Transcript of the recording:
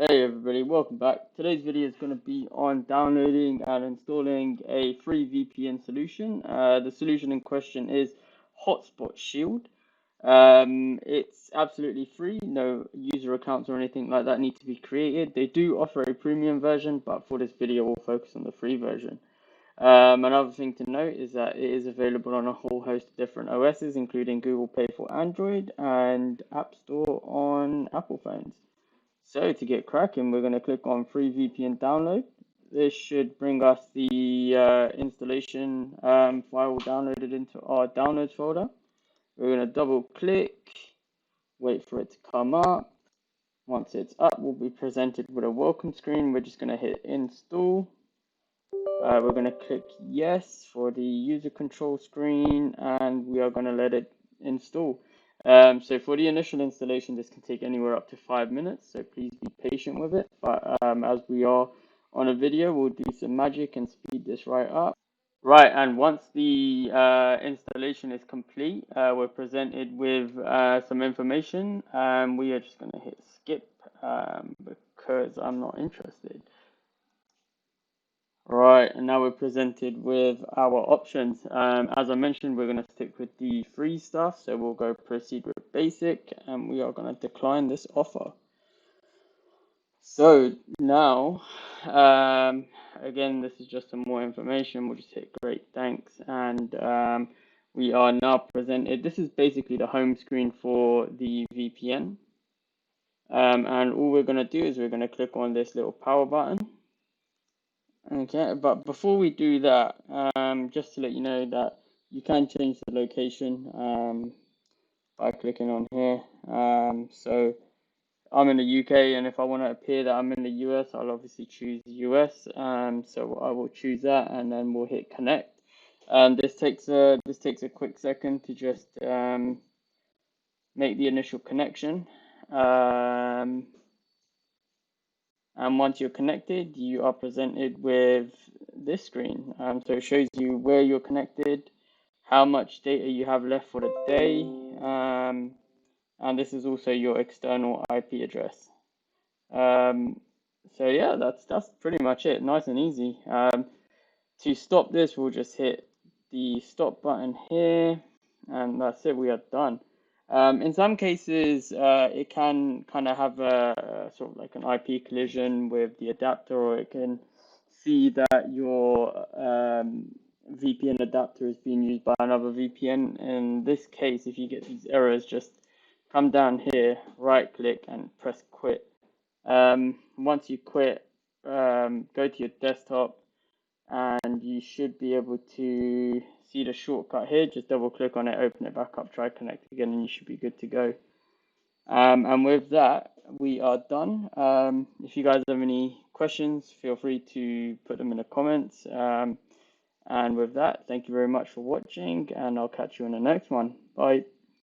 Hey everybody, welcome back. Today's video is going to be on downloading and installing a free VPN solution. The solution in question is Hotspot Shield. It's absolutely free, no user accounts or anything like that need to be created. They do offer a premium version, but for this video we'll focus on the free version. Another thing to note is that it is available on a whole host of different OSs, including Google Play for Android and App Store on Apple phones. So to get cracking, we're going to click on free VPN download. This should bring us the installation file downloaded into our downloads folder. We're going to double click, wait for it to come up. Once it's up, we'll be presented with a welcome screen. We're just going to hit install. We're going to click yes for the user control screen, and we are going to let it install. So for the initial installation, this can take anywhere up to 5 minutes, so please be patient with it. But as we are on a video, we'll do some magic and speed this right up. Right, and once the installation is complete, we're presented with some information. We are just going to hit skip because I'm not interested. Right, and now we're presented with our options. As I mentioned, we're going to stick with the free stuff, so we'll go proceed with basic, and we are going to decline this offer. So now, again, this is just some more information. We'll just hit great, thanks, and we are now presented. This is basically the home screen for the VPN, and all we're going to do is we're going to click on this little power button. Okay, but before we do that, just to let you know that you can change the location by clicking on here. So I'm in the UK, and if I want to appear that I'm in the US, I'll obviously choose US. So I will choose that, and then we'll hit connect. This takes a quick second to just make the initial connection. And once you're connected, you are presented with this screen. So it shows you where you're connected, how much data you have left for the day, and this is also your external IP address. So yeah, that's pretty much it. Nice and easy. To stop this, we'll just hit the stop button here, and that's it. We are done. In some cases, it can kind of have a sort of like an IP collision with the adapter, or it can see that your VPN adapter is being used by another VPN. In this case, if you get these errors, just come down here, right click, and press quit. Once you quit, go to your desktop, and you should be able to see the shortcut here. Just double click on it, open it back up, try connect again, and you should be good to go. And with that, we are done. If you guys have any questions, feel free to put them in the comments. And with that, thank you very much for watching, and I'll catch you in the next one. Bye.